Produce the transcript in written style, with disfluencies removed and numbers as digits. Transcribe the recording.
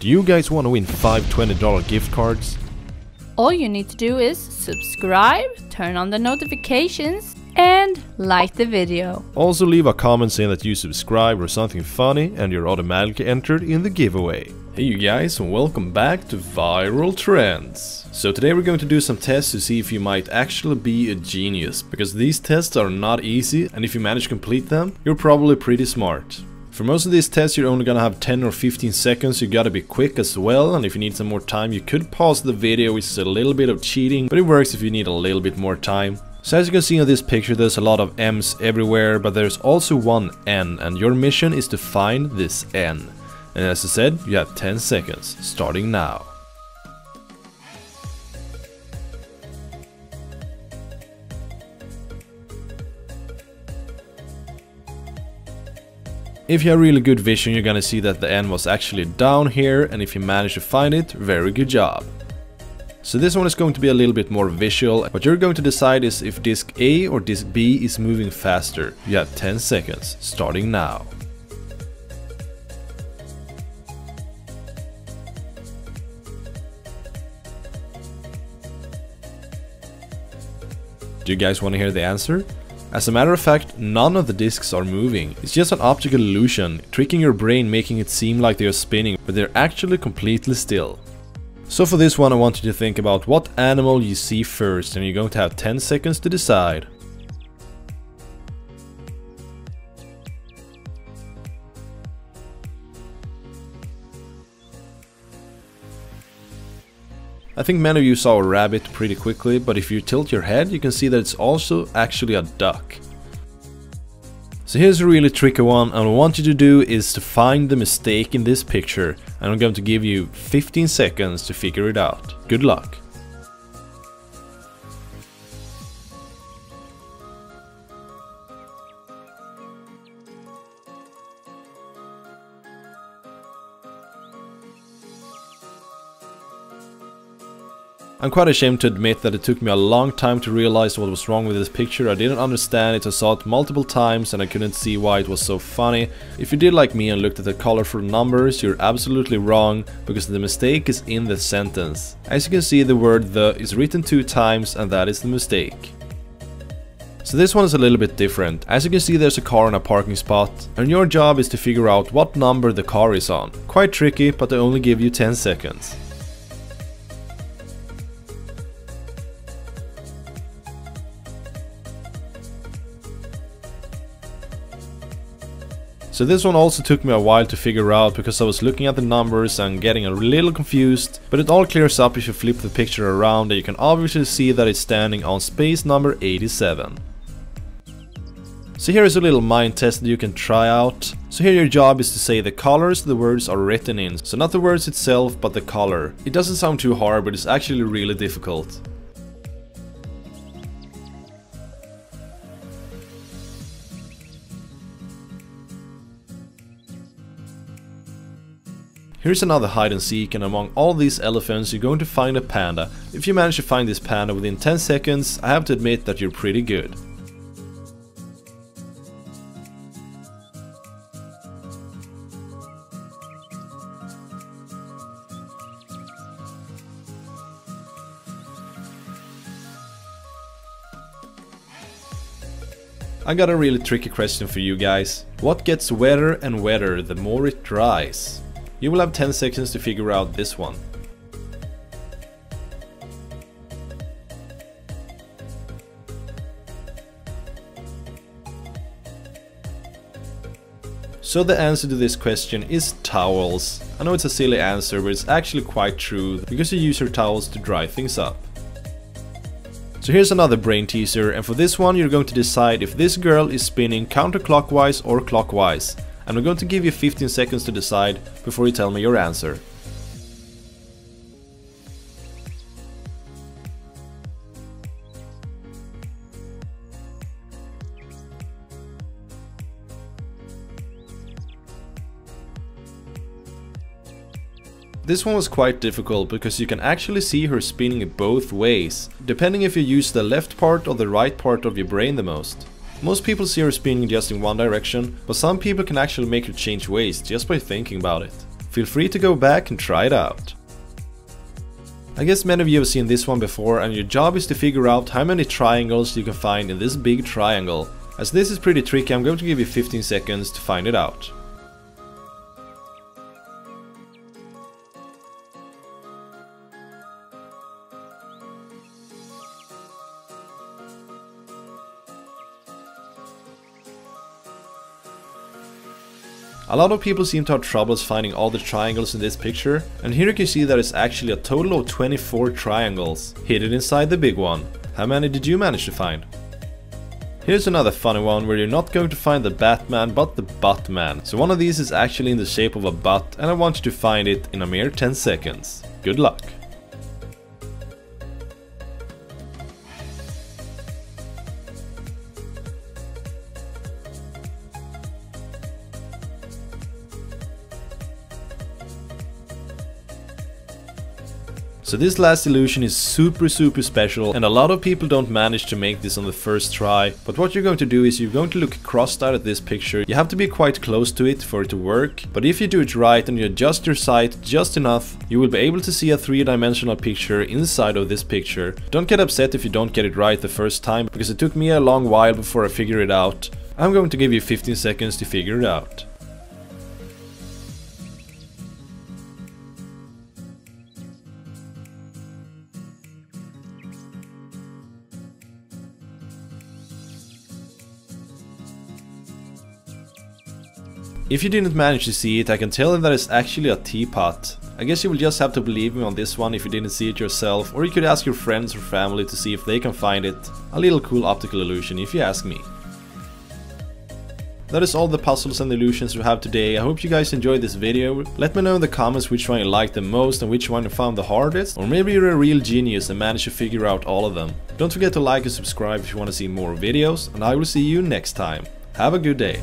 Do you guys want to win 5 $20 gift cards? All you need to do is subscribe, turn on the notifications, and like the video. Also leave a comment saying that you subscribe or something funny and you're automatically entered in the giveaway. Hey you guys, and welcome back to Viral Trends. So today we're going to do some tests to see if you might actually be a genius, because these tests are not easy, and if you manage to complete them, you're probably pretty smart. For most of these tests you're only gonna have 10 or 15 seconds, you gotta be quick as well, and if you need some more time you could pause the video, which is a little bit of cheating, but it works if you need a little bit more time. So as you can see on this picture, there's a lot of M's everywhere, but there's also one N, and your mission is to find this N. And as I said, you have 10 seconds, starting now. If you have really good vision, you're gonna see that the N was actually down here, and if you manage to find it, very good job. So this one is going to be a little bit more visual. What you're going to decide is if disc A or disc B is moving faster. You have 10 seconds, starting now. Do you guys want to hear the answer? As a matter of fact, none of the discs are moving. It's just an optical illusion, tricking your brain, making it seem like they are spinning, but they're actually completely still. So for this one I want you to think about what animal you see first, and you're going to have 10 seconds to decide. I think many of you saw a rabbit pretty quickly, but if you tilt your head you can see that it's also actually a duck. So here's a really tricky one, and what I want you to do is to find the mistake in this picture, and I'm going to give you 15 seconds to figure it out. Good luck! I'm quite ashamed to admit that it took me a long time to realize what was wrong with this picture. I didn't understand it, I saw it multiple times and I couldn't see why it was so funny. If you did like me and looked at the colorful numbers, you're absolutely wrong, because the mistake is in the sentence. As you can see, the word "the" is written 2 times, and that is the mistake. So this one is a little bit different. As you can see, there's a car in a parking spot, and your job is to figure out what number the car is on. Quite tricky, but I only give you 10 seconds. So this one also took me a while to figure out, because I was looking at the numbers and getting a little confused, but it all clears up if you flip the picture around, and you can obviously see that it's standing on space number 87. So here is a little mind test that you can try out. So here your job is to say the colors the words are written in, so not the words itself but the color. It doesn't sound too hard, but it's actually really difficult. Here's another hide and seek, and among all these elephants you're going to find a panda. If you manage to find this panda within 10 seconds, I have to admit that you're pretty good. I got a really tricky question for you guys. What gets wetter and wetter the more it dries? You will have 10 seconds to figure out this one. So the answer to this question is towels. I know it's a silly answer, but it's actually quite true, because you use your towels to dry things up. So here's another brain teaser, and for this one you're going to decide if this girl is spinning counterclockwise or clockwise. And I'm going to give you 15 seconds to decide before you tell me your answer. This one was quite difficult, because you can actually see her spinning it both ways, depending if you use the left part or the right part of your brain the most. Most people see her spinning just in one direction, but some people can actually make her change ways just by thinking about it. feel free to go back and try it out. I guess many of you have seen this one before, and your job is to figure out how many triangles you can find in this big triangle. As this is pretty tricky, I'm going to give you 15 seconds to find it out. A lot of people seem to have troubles finding all the triangles in this picture, and here you can see that it's actually a total of 24 triangles hidden inside the big one. How many did you manage to find? Here's another funny one where you're not going to find the Batman but the Buttman. So one of these is actually in the shape of a butt, and I want you to find it in a mere 10 seconds. Good luck! So this last illusion is super special, and a lot of people don't manage to make this on the first try. But what you're going to do is you're going to look crossed out at this picture. You have to be quite close to it for it to work, but if you do it right and you adjust your sight just enough, you will be able to see a three-dimensional picture inside of this picture. Don't get upset if you don't get it right the first time, because it took me a long while before I figured it out. I'm going to give you 15 seconds to figure it out. If you didn't manage to see it, I can tell you that it's actually a teapot. I guess you will just have to believe me on this one if you didn't see it yourself, or you could ask your friends or family to see if they can find it. A little cool optical illusion if you ask me. That is all the puzzles and illusions we have today. I hope you guys enjoyed this video. Let me know in the comments which one you liked the most and which one you found the hardest, or maybe you're a real genius and managed to figure out all of them. Don't forget to like and subscribe if you want to see more videos, and I will see you next time. Have a good day.